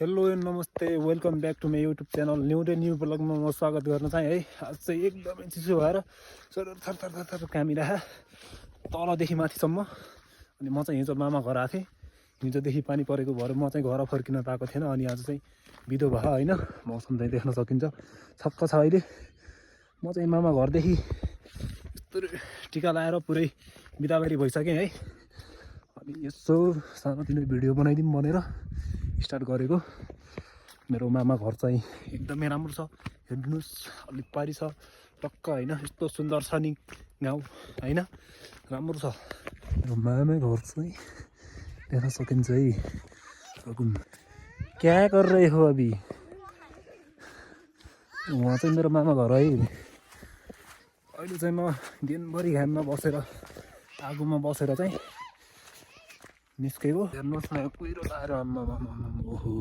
Hello and namaste welcome back to my YouTube channel new ब्लगमा म स्वागत गर्न चाहेँ है। आज चाहिँ एकदमै चिसो भएर थर कामिरह तलदेखि माथिसम्म। अनि म चाहिँ हिजो मामा घर आएको थिएँ। हिजोदेखि पानी परेको भएर म चाहिँ घर फर्किन पाएको थिएन। अनि आज चाहिँ बिदो भयो होइन, मौसम चाहिँ देख्न सकिन्छ छक्क छ अहिले। म चाहिँ मामा घरदेखि यस्तो टिका लाएर पुरै बिदाबारी भइसकेँ है। अनि यसो सानोतिनो भिडियो बनाइदिउँ भनेर स्टार्ट गरेको। मेरो मामा घर चाहिँ एकदमै राम्रो छ, हेर्नुहोस् अलिक पारी छ टक्क होइन। यस्तो सुन्दर छ नि गाउँ होइन, राम्रो छ। मेरो मामा घर चाहिँ देख्न सकिन्छ है। क्या कर रहे हो अभी? उहाँ चाहिँ मेरो मामा घर है। अहिले चाहिँ म दिनभरि घाममा बसेर आगोमा बसेर चाहिँ निस्केको। हेर्नुहोस् न कुहिरो लाएर ओहो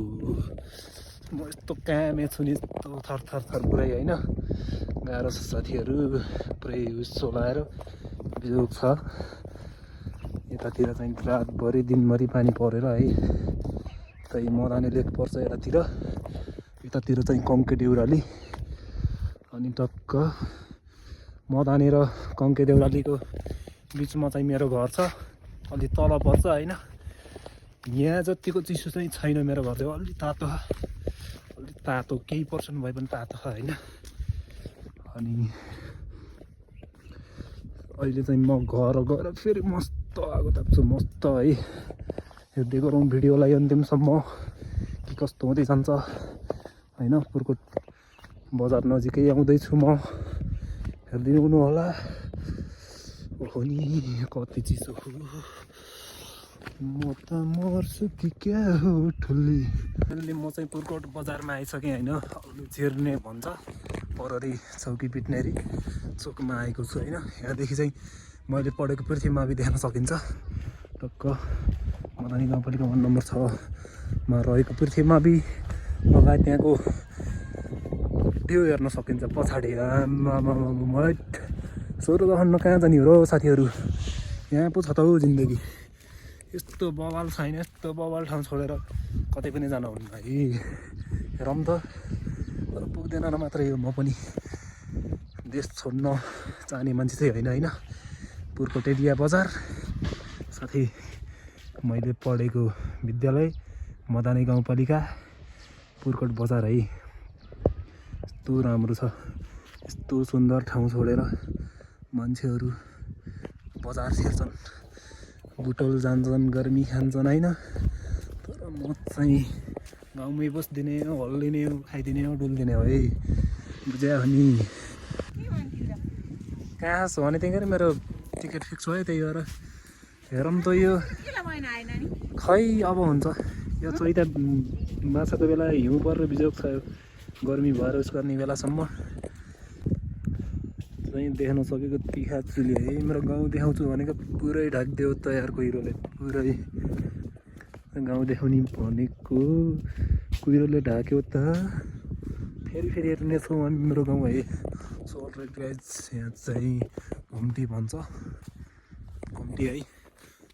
म यस्तो कामे छु नि, यस्तो थर पुरै होइन। गाह्रो छ साथीहरू, पुरै उयो लाएर बिजोग छ। यतातिर चाहिँ रातभरि दिनभरि पानी परेर है। त्यही मदाने लेक पर्छ यतातिर चाहिँ कङ्के देउराली। अनि टक्क मदाने र कङ्के देउरालीको बिचमा चाहिँ मेरो घर छ, अलि तल पर्छ होइन। यहाँ जतिको चिसो चाहिँ छैन, मेरो घर चाहिँ अलि तातो केही पर्सेन्ट भए पनि तातो छ होइन। अनि अहिले चाहिँ म घर गएर फेरि मस्त आगो ताप्छु, मस्त है। हेर्दै गरौँ भिडियोलाई अन्तिमसम्म के कस्तो हुँदै जान्छ होइन। पुर्कोट बजार नजिकै आउँदैछु म, हेरिदिनु होला। ओहो नि कति चिसो हो, म त मर्छु कि क्या हो ठुली। अहिले म चाहिँ पुर्कोट बजारमा आइसकेँ होइन। अलु चिर्ने भन्छ पररी चौकी पिट्नेरी चोकमा आएको छु होइन। यहाँदेखि चाहिँ मैले पढेको पृथ्वीमावि देख्न सकिन्छ। टक्क मदानी गाउँपालिका 1 नम्बर 6 मा रहेको पृथ्वीमावि लगायत त्यहाँको भ्यू हेर्न सकिन्छ पछाडि। मट 16 खण्ड कहाँ जाने हो र साथीहरू, यहाँ पो छ त हौ जिन्दगी। यस्तो बवाल छैन, यस्तो बवाल ठाउँ छोडेर कतै पनि जान हुन्न है। हेरौँ त, तर पुग्दैन र मात्रै हो। म पनि देश छोड्न चाहने मान्छे चाहिँ होइन। पुर्कोट एरिया बजार साथै मैले पढेको विद्यालय मदानी गाउँपालिका पुर्कोट बजार है। यस्तो राम्रो छ, यस्तो सुन्दर ठाउँ छोडेर मान्छेहरू बजार छिर्छन्, बुटोल जान्छन्, गर्मी खान्छन् होइन। तर म चाहिँ गाउँमै बसिदिने हो, हल्लिने हो, खाइदिने हो, डुल्दिने हो है, बुझ्यो नि। कहाँ छ भने त्यही गरेर मेरो टिकट फिक्स भयो, त्यही भएर हेरौँ त। यो खै अब हुन्छ यो चैता माछाको बेला हिउँ परेर बिजोग छ, गर्मी भएर उस गर्ने बेलासम्म चाहिँ देख्न सकेको तिखा चुली है। मेरो गाउँ देखाउँछु भनेको पुरै ढाकिदियो तयार कुहिरोले, पुरै गाउँ देखाउने भनेको कुहिरोले ढाक्यो त। फेरि हेर्नेछौँ हामी मेरो गाउँ है। सो अलराइट गाइज, यहाँ चाहिँ घुम्ती भन्छ, घुम्ती है।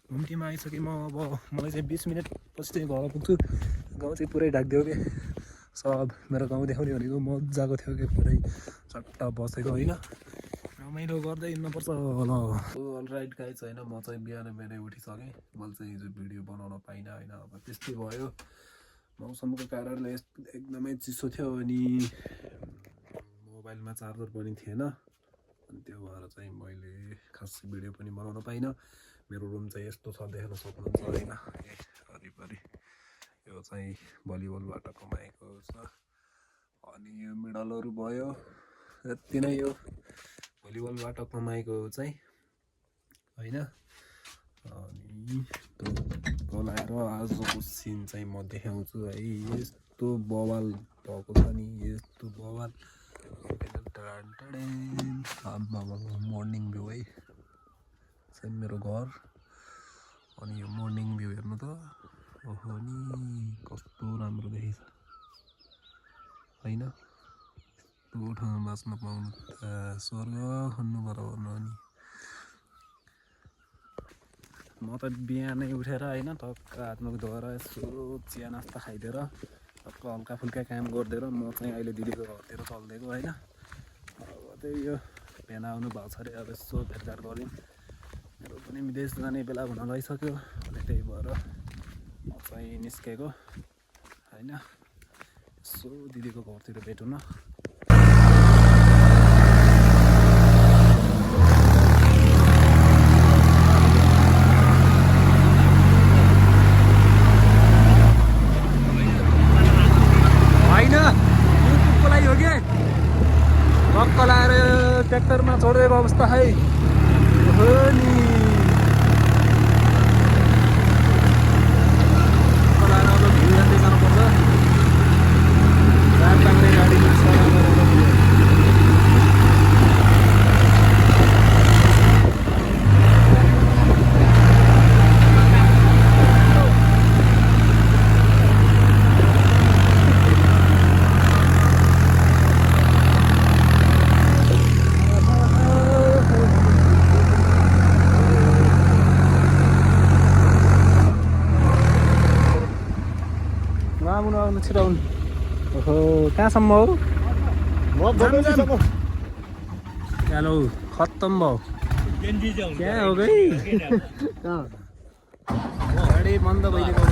घुम्तीमा आइसकेँ म। अब मलाई चाहिँ 20 मिनट पछि चाहिँ घर पुग्छु। गाउँ चाहिँ पुरै ढाकिदियो कि सब। मेरो गाउँ देखाउने भनेको मजाको थियो कि पुरै चट्ट बसेको होइन, रमाइलो गर्दै हिँड्नुपर्छ होला। अलराइट गाइज होइन, म चाहिँ बिहानै उठिसकेँ। मैले चाहिँ हिजो भिडियो बनाउन पाइनँ होइन। अब त्यस्तै भयो, मौसमको कारणले एकदमै चिसो थियो। अनि मोबाइलमा चार्जर पनि थिएन, अनि त्यो भएर चाहिँ मैले खास भिडियो पनि बनाउन पाइनँ। मेरो रुम चाहिँ यस्तो छ, देख्न सक्नुहुन्छ होइन। वरिपरि यो चाहिँ भलिबलबाट कमाएको छ। अनि यो मेडलहरू भयो, यति नै यो भलिबलबाट कमाएको चाहिँ होइन। अनि त्यो बनाएर आजको सिन चाहिँ म देखाउँछु है। यस्तो बवाल भएको छ नि, यस्तो बवाल। मर्निङ भ्यू है चाहिँ मेरो घर। अनि यो मर्निङ भ्यू हेर्नु त, ओहो नि कस्तो राम्रो देखिन्छ होइन। यस्तो ठाउँमा बाँच्न पाउनु त स्वर्ग खन्नु बराबर हो नि। म त बिहानै उठेर होइन टक्क हातमुख धोएर यसो चिया नास्ता खाइदिएर टक्क हल्का फुल्का काम गरिदिएर म चाहिँ अहिले दिदीको घरतिर चलिदिएको होइन। अब त्यही यो भेना आउनु भएको छ अरे, अब यसो भेटघाट गऱ्यौँ। मेरो पनि विदेश जाने बेला हुन गइसक्यो अनि त्यही भएर म चाहिँ निस्केको होइन। यसो दिदीको घरतिर भेटौँ न। लाएर ट्र्याक्टरमा चढेको अवस्था है हो नि। लाएर अब भिउ जाँदै जानुपर्छ। गाडी आउनु छिटो आउनु। ओहो कहाँसम्म हो? हेलो खत्तम भयो। क्या हो गई गाडी बन्द भइदिएको।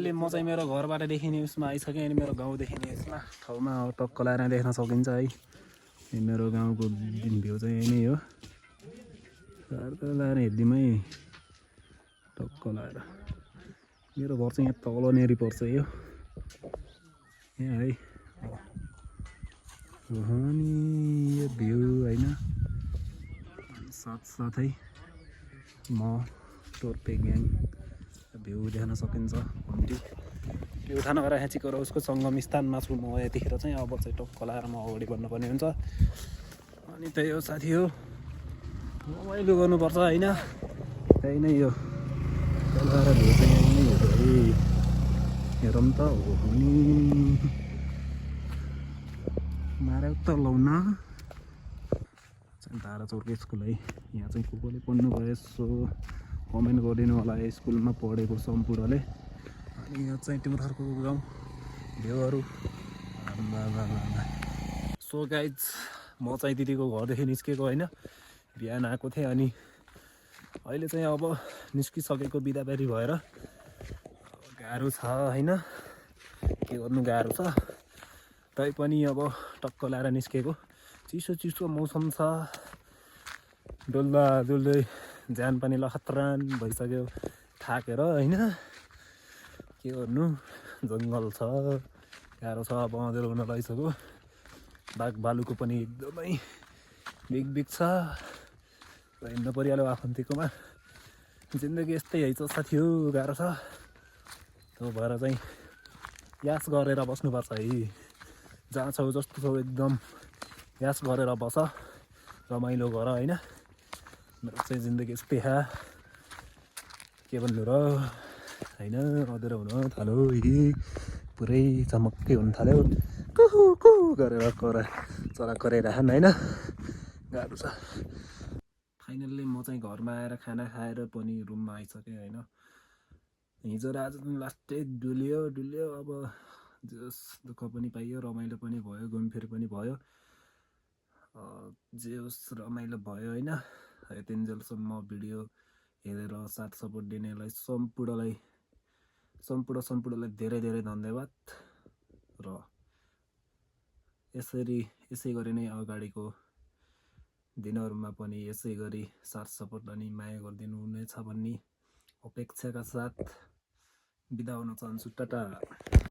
म चाहिँ मेरो घरबाट देखिने उसमा आइसकेँ अनि मेरो गाउँ देखिने यसमा ठाउँमा टक्क लाएर देख्न सकिन्छ है। मेरो गाउँको भ्यू चाहिँ यही नै हो। लाएर हेरिदिउँ है टक्क लाएर। मेरो घर चाहिँ यहाँ तलनेरि पर्छ यो यहाँ है। अनि यो भ्यू होइन साथसाथै म टोर्पे ग्याङ भ्यू देख्न सकिन्छ। त्यो उठान गएर हाँचीको र उसको सङ्गम स्थानमा छु म यतिखेर चाहिँ। अब चाहिँ टक्क लाएर म अगाडि बढ्नुपर्ने हुन्छ। अनि त्यही हो साथी हो, रमाइलो गर्नुपर्छ होइन। त्यही नै हो लाएर भ्यू चाहिँ यही नै हो है। हेरौँ त हो नि मारे त लाउन चाहिँ धाराचौरको स्कुल है। यहाँ चाहिँ को कोले पढ्नु भयो यसो कमेन्ट गरिदिनु होला स्कुलमा पढेको सम्पूर्णले। अनि यहाँ चाहिँ तिमीहरूको गाउँ भ्यूहरू। सो गाइज म चाहिँ दिदीको घरदेखि निस्केको होइन, बिहान आएको थिएँ। अनि अहिले चाहिँ अब निस्किसकेको बिदाबारी भएर गाह्रो छ होइन, के गर्नु गाह्रो छ। तैपनि अब टक्क लाएर निस्केको। चिसो चिसो मौसम छ, डुल्दा डुल्दै ज्यान पनि लखत्रान भइसक्यो थाकेर होइन। के गर्नु जङ्गल छ, गाह्रो छ। अब अँध्यारो हुन लागिसक्यो। बाघ भालुको पनि एकदमै बिग छ। हिँड्नु परिहाल्यो आफन्तीकोमा। जिन्दगी यस्तै है साथी हो, गाह्रो छ। त्यो भएर चाहिँ यास गरेर बस्नुपर्छ है। जहाँ छौ जस्तो छौ एकदम यास गरेर बस, रमाइलो गर होइन। मेरो चाहिँ जिन्दगी यस्तै छ, के भन्नु र होइन। अँध्यारो हुन थाल्यो, पुरै चमक्कै हुन थाल्यो। कुहु कुहु गरेर चरा कराइराखन् होइन, गाह्रो छ। फाइनल्ली म चाहिँ घरमा आएर खाना खाएर पनि रुममा आइसकेँ होइन। हिजो र आज लास्ट डे डुल्यो। अब जस दुःख पनि पाइयो, रमाइलो पनि भयो, घुमफिर पनि भयो। जे होस् रमाइलो भयो होइन। यतिन्जेलसम्म भिडियो हेरेर साथ सपोर्ट दिनेलाई सम्पूर्णलाई धेरै धेरै धन्यवाद। र यसै गरी नै अगाडिको दिनहरूमा पनि यसै गरी साथ सपोर्ट अनि माया गरिदिनु हुनेछ भन्ने अपेक्षाका साथ बिदा हुन चाहन्छु। टाटा।